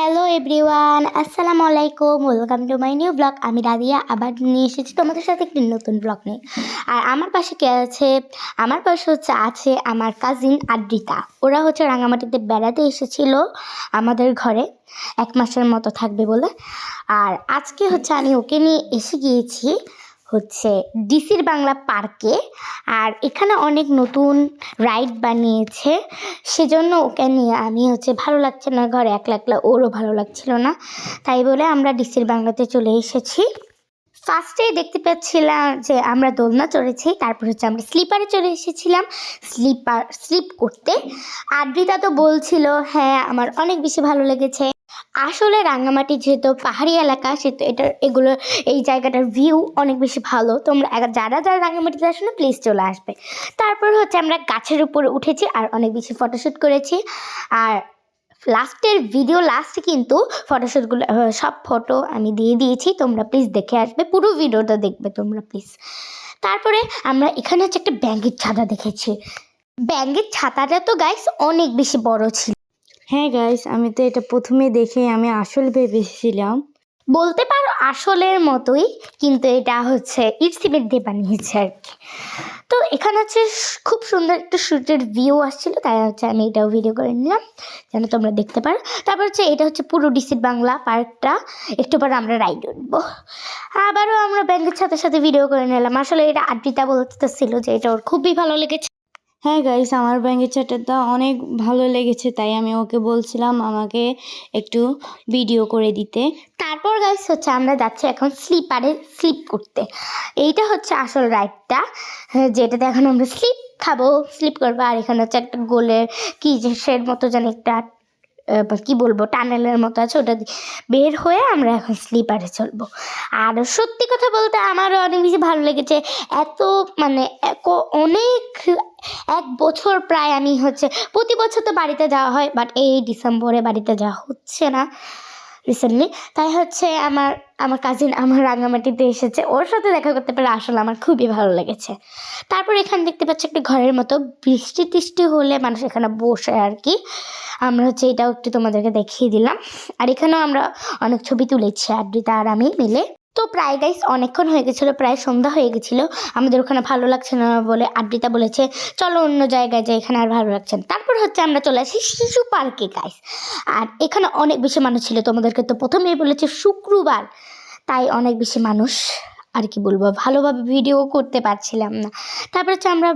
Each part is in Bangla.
হ্যালো এভরিওয়ান, আসসালামু আলাইকুম। Welcome to my new blog. আমি রাদিয়া আবার নিয়ে এসেছি তোমাদের সাথে একটি নতুন ব্লগ নিয়ে। আর আমার পাশে কে আছে? আমার পাশে আছে আমার কাজিন আদ্রিতা। ওরা রাঙামাটিতে বেড়াতে এসেছিল আমাদের ঘরে, 1 মাসের মতো থাকবে বলে। আর আজকে আমি ওকে নিয়ে এসে গিয়েছি ডিসির বাংলা পার্কে। আর এখানে অনেক নতুন রাইড বানিয়েছে, সেজন্য ওকে নিয়ে আমি ভালো লাগছে না ঘরে একলা একলা, ওরও ভালো লাগছিল না, তাই বলে আমরা ডিসির বাংলাতে চলে এসেছি। ফার্স্টেই দেখতে পাচ্ছিলাম যে আমরা দোলনা চড়েছি, তারপর আমরা স্লিপারে চলে এসেছিলাম স্লিপ করতে। আদ্রিতা তো বলছিল হ্যাঁ আমার অনেক বেশি ভালো লেগেছে। আসলে রাঙামাটি যেহেতু পাহাড়ি এলাকা, সেহেতু এই জায়গাটার ভিউ অনেক বেশি ভালো। তোমরা যারা যারা রাঙামাটিতে আসো না, প্লিজ চলে আসবে। তারপর আমরা গাছের উপরে উঠেছি আর অনেক বেশি ফটোশ্যুট করেছি। আর লাস্টে কিন্তু ফটোশ্যুটগুলো সব ফটো আমি দিয়ে দিয়েছি, তোমরা প্লিজ দেখে আসবে, পুরো ভিডিওটা দেখবে তোমরা প্লিজ। তারপরে আমরা এখানে একটা ব্যাঙের ছাতা দেখেছি। ব্যাঙের ছাতাটা তো গাইস অনেক বেশি বড় ছিল। হ্যাঁ গাইস, আমি তো এটা প্রথমে দেখে আমি আসল ভেবেছিলাম। বলতে পারো আসলের মতোই, কিন্তু এটা ইট সিমেন্ট দিয়ে বানিয়েছে আর কি। তো এখানে খুব সুন্দর একটা শুটের ভিউ আসছিল, তাই আমি এটাও ভিডিও করে নিলাম যেন তোমরা দেখতে পারো। তারপর এটা পুরো ডিসির বাংলা পার্কটা। একটু পরে আমরা রাইড উঠবো। আবারও আমরা ব্যাংকের সাথে ভিডিও করে নিলাম। আসলে এটা আদ্রিতা বলতেছিল যে এটা ওর খুবই ভালো লেগেছে। হ্যাঁ গাইস, আমার ব্যাঙের ছাতাটা অনেক ভালো লেগেছে, তাই আমি ওকে বলছিলাম আমাকে একটু ভিডিও করে দিতে। তারপর গাইস আমরা যাচ্ছি এখন স্লিপ করতে। এইটা আসল রাইডটা, যেটাতে এখন আমরা স্লিপ করবো। আর এখানে একটা গোলের কি সের মতো যেন একটা কি বলবো টানেলের মতো আছে, ওটা বের হয়ে আমরা এখন স্লিপারে চলবো। আর সত্যি কথা বলতে আমারও অনেক বেশি ভালো লেগেছে। এত অনেক 1 বছর প্রায় আমি প্রতি বছর তো বাড়িতে যাওয়া হয়, বাট এই ডিসেম্বরে বাড়িতে যাওয়া হচ্ছে না রিসেন্টলি। তাই আমার কাজিন আমার রাঙামাটিতে এসেছে, ওর সাথে দেখা করতে পেরে আসলে আমার খুবই ভালো লেগেছে। তারপর এখানে দেখতে পাচ্ছি একটা ঘরের মতো, বৃষ্টি টিষ্টি হলে মানুষ এখানে বসে আর কি। আমরা এটাও একটু তোমাদেরকে দেখিয়ে দিলাম। আর এখানেও আমরা অনেক ছবি তুলেছি আদ্রিতা আর আমি মিলে। তো প্রায় গাইস অনেকক্ষণ হয়ে গেছিলো, প্রায় সন্ধ্যা হয়ে গেছিলো। আমাদের ওখানে ভালো লাগছে না বলে আদ্রিতা বলেছে চলো অন্য জায়গায় যাই, এখানে আর ভালো লাগছে না। তারপর আমরা চলে আসি শিশু পার্কে গাইস। আর এখানে অনেক বেশি মানুষ ছিল, তোমাদেরকে তো প্রথমেই বলেছে শুক্রবার, তাই অনেক বেশি মানুষ। আর কি বলবো, ভালোভাবে ভিডিও করতে পারছিলাম না। তারপর আমরা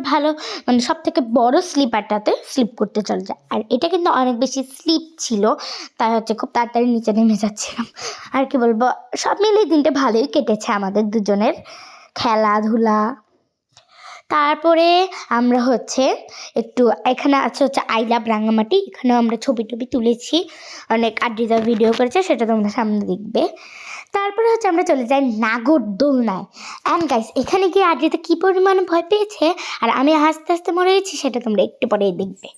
সব থেকে বড় স্লিপারটাতে স্লিপ করতে চলে যায়। আর এটা কিন্তু অনেক বেশি স্লিপ ছিল, তাই খুব তাড়াতাড়ি নিচে নেমে যাচ্ছিলাম। আর কি বলবো, সব মিলিয়ে দিনটা ভালোই কেটেছে আমাদের দুজনের, খেলাধুলা। তারপরে আমরা একটু এখানে আছে আই লাভ রাঙামাটি, এখানেও আমরা ছবি টবি তুলেছি, অনেক আদ্রিতা ভিডিও করেছে, সেটা তোমরা সামনে দেখবে। তারপরে আমরা চলে যাই নাগরদোলনায়। অ্যান্ড গাইস, এখানে গিয়ে আদ্রিতা কী পরিমাণে ভয় পেয়েছে আর আমি হাসতে হাসতে মরে গেছি, সেটা তোমরা একটু পরেই দেখবে।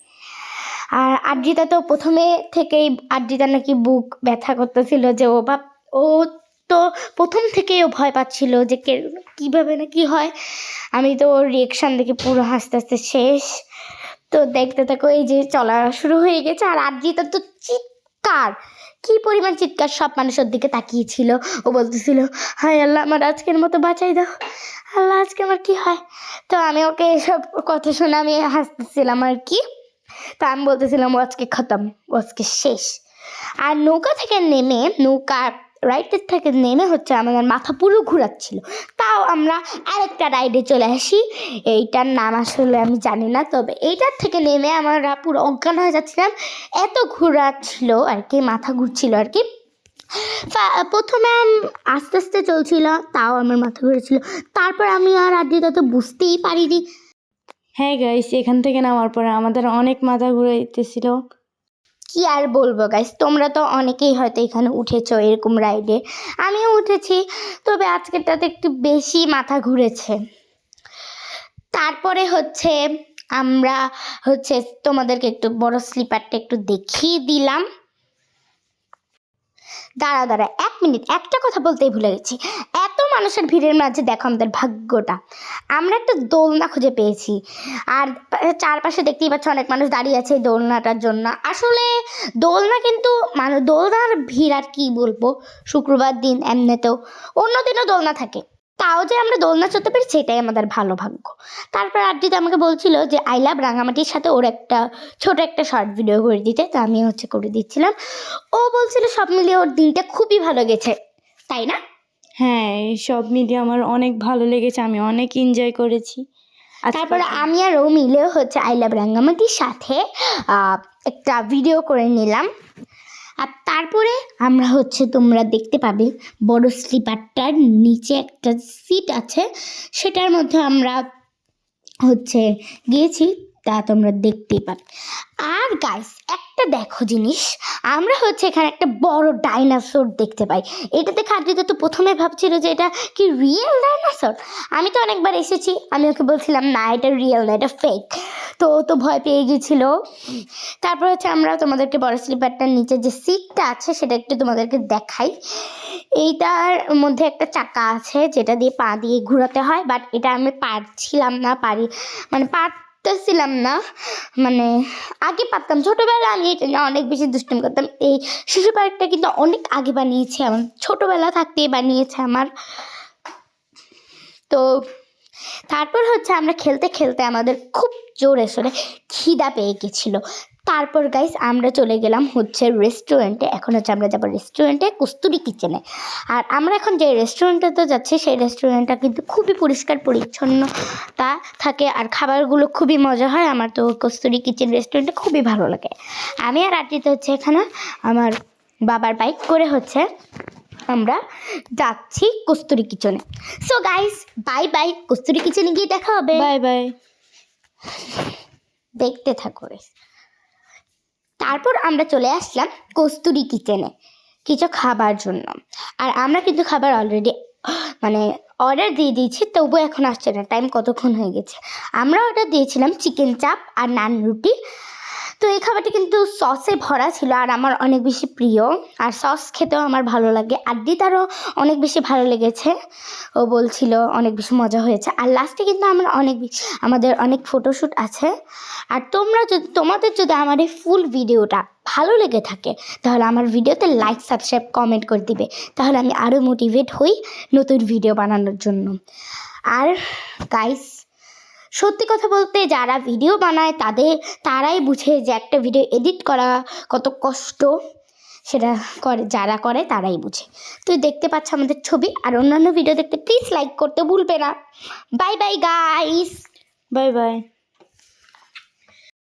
আর আদ্রিতা তো প্রথমে থেকেই আদ্রিতা নাকি বুক ব্যথা করতেছিল, যে ও তো প্রথম থেকেই ও ভয় পাচ্ছিল যে কীভাবে না কি হয়। আমি তো ওর রিয়েকশান দেখে পুরো হাসতে হাসতে শেষ। তো দেখতে থাকো, এই যে চলা শুরু হয়ে গেছে। আর আদ্রিতা তো চিৎকার, কি পরিমাণ চিৎকার, সব মানুষের দিকে তাকিয়েছিল। ও বলতেছিল হায় আল্লাহ আমার আজকের মতো বাঁচাই দাও, আল্লাহ আজকে আমার কি হয়। তো আমি ওকে এসব কথা শুনে আমি হাসতেছিলাম আর কি। তা আমি বলতেছিলাম ও আজকে খতম, ও আজকে শেষ। আর নৌকা থেকে নেমে রাইডের থেকে নেমে আমাদের মাথা পুরো ঘুরাচ্ছিল। তাও আমরা আরেকটা রাইডে চলে আসি, এইটার নাম আসলে আমি জানি না, তবে এইটার থেকে নেমে আমরা পুরো অজ্ঞান হয়ে যাচ্ছিলাম, এত ঘুরাচ্ছিল আর কি, মাথা ঘুরছিল আর কি। প্রথমে আস্তে আস্তে চলছিল, তাও আমার মাথা ঘুরেছিল। তারপর আমি আর আদ্রিতা তো বুঝতেই পারিনি। হ্যাঁ গাইস, এখান থেকে নামার পরে আমাদের অনেক মাথা ঘুরাইতেছিল। কি আর বলবো গাইস, তোমরা তো অনেকেই হয়তো এখানে উঠেছো এরকম রাইডে, আমিও উঠেছি, তবে আজকেরটাতে একটু বেশি মাথা ঘুরেছে। তারপরে আমরা তোমাদেরকে একটু বড় স্লিপারটা একটু দেখিয়ে দিলাম। দাঁড়া 1 মিনিট, একটা কথা বলতেই ভুলে গেছি। এত মানুষের ভিড়ের মাঝে দেখো আমাদের ভাগ্যটা, আমরা একটা দোলনা খুঁজে পেয়েছি। আর চারপাশে দেখতেই পাচ্ছ অনেক মানুষ দাঁড়িয়ে আছে এই দোলনাটার জন্য। আসলে দোলনা কিন্তু মানে দোলনার ভিড় আর কি বলবো, শুক্রবার দিন এমনিতেও, অন্য দিনও দোলনা থাকে, তাও যে আমরা দোলনা চড়তে পেরেছি এটাই আমাদের ভালো ভাগ্য। তারপর আরজিৎ আমাকে বলছিল যে আই লাভ রাঙামাটির সাথে ওর একটা ছোট একটা শর্ট ভিডিও করে দিতে, তো আমি করে দিচ্ছিলাম। ও বলছিল সব মিলিয়ে ওর দিনটা খুবই ভালো গেছে, তাই না? হ্যাঁ, এই সব মিলিয়ে আমার অনেক ভালো লেগেছে, আমি অনেক এনজয় করেছি। তারপরে আমি আর ও মিলেও আই লাভ রাঙ্গামাটির সাথে একটা ভিডিও করে নিলাম। আর তারপরে আমরা তোমরা দেখতে পাবে বড় স্লিপারটার নিচে একটা সিট আছে, সেটার মধ্যে আমরা গিয়েছি, তা তোমরা দেখতেই পাবে। আর গাইস একটা দেখো জিনিস, আমরা এখানে একটা বড় ডাইনোসর দেখতে পাই। এটা দেখে আদ্রিতা তো প্রথমে ভাবছিল যে এটা কি রিয়েল ডাইনোসর। আমি তো অনেকবার এসেছি, আমি ওকে বলছিলাম না এটা রিয়েল না, এটা ফেক। তো তো ভয় পেয়ে গেছিল। তারপর আমরা তোমাদেরকে বড় স্লিপারটার নিচে যে সিটটা আছে সেটা একটু তোমাদেরকে দেখাই। এইটার মধ্যে একটা চাকা আছে যেটা দিয়ে পা দিয়ে ঘোরাতে হয়, বাট এটা আমি পারছিলাম না, পারতেছিলাম না। মানে আগে পারতাম, ছোটোবেলা আমি এটা নিয়ে অনেক বেশি দুষ্টুমি করতাম। এই শিশু পার্কটা কিন্তু অনেক আগে বানিয়েছে, আমার ছোটোবেলা থাকতেই বানিয়েছে আমার। তো তারপর আমরা খেলতে খেলতে আমাদের খুব জোরে সোরে খিদা পেয়ে গেছিলো। তারপর গাইস আমরা চলে গেলাম রেস্টুরেন্টে। এখন আমরা যাবো রেস্টুরেন্টে, কস্তুরী কিচেনে। আর আমরা এখন যে রেস্টুরেন্টে যাচ্ছি সেই রেস্টুরেন্টটা কিন্তু খুবই পরিষ্কার পরিচ্ছন্নতা থাকে, আর খাবারগুলো খুবই মজা হয়। আমার তো কস্তুরী কিচেন রেস্টুরেন্টে খুবই ভালো লাগে। আমি আর আরজিৎ এখানে আমার বাবার বাইক করে আমরা যাচ্ছি কস্তুরী কিচেনে। সো গাইস বাই বাই, কস্তুরী কিচেনে গিয়ে দেখা হবে। বাই বাই, দেখতে থাকো। তারপর আমরা চলে আসলাম কস্তুরী কিচেনে কিছু খাবার জন্য। আর আমরা কিন্তু খাবার অলরেডি অর্ডার দিয়ে দিয়েছি, তবুও এখন আসছে না, টাইম কতক্ষণ হয়ে গেছে। আমরা অর্ডার দিয়েছিলাম চিকেন চাপ আর নান রুটি। তো এই খাবারটি কিন্তু সসে ভরা ছিল, আর আমার অনেক বেশি প্রিয়, আর সস খেতেও আমার ভালো লাগে। আরও অনেক বেশি ভালো লেগেছে, ও বলছিল অনেক বেশি মজা হয়েছে। আর লাস্টে কিন্তু আমাদের অনেক ফটোশ্যুট আছে। আর তোমাদের যদি আমার এই ফুল ভিডিওটা ভালো লেগে থাকে তাহলে আমার ভিডিওতে লাইক সাবস্ক্রাইব কমেন্ট করে দিবে, তাহলে আমি আরও মোটিভেট হই নতুন ভিডিও বানানোর জন্য। আর গাইস সত্যি কথা বলতে যারা ভিডিও বানায় তারাই বুঝে যে একটা ভিডিও এডিট করা কত কষ্ট, সেটা যারা করে তারাই বুঝে। তো দেখতে পাচ্ছ আমাদের ছবি। আর অন্যান্য ভিডিও দেখতে প্লিজ লাইক করতে ভুলবে না। Bye bye guys, bye bye.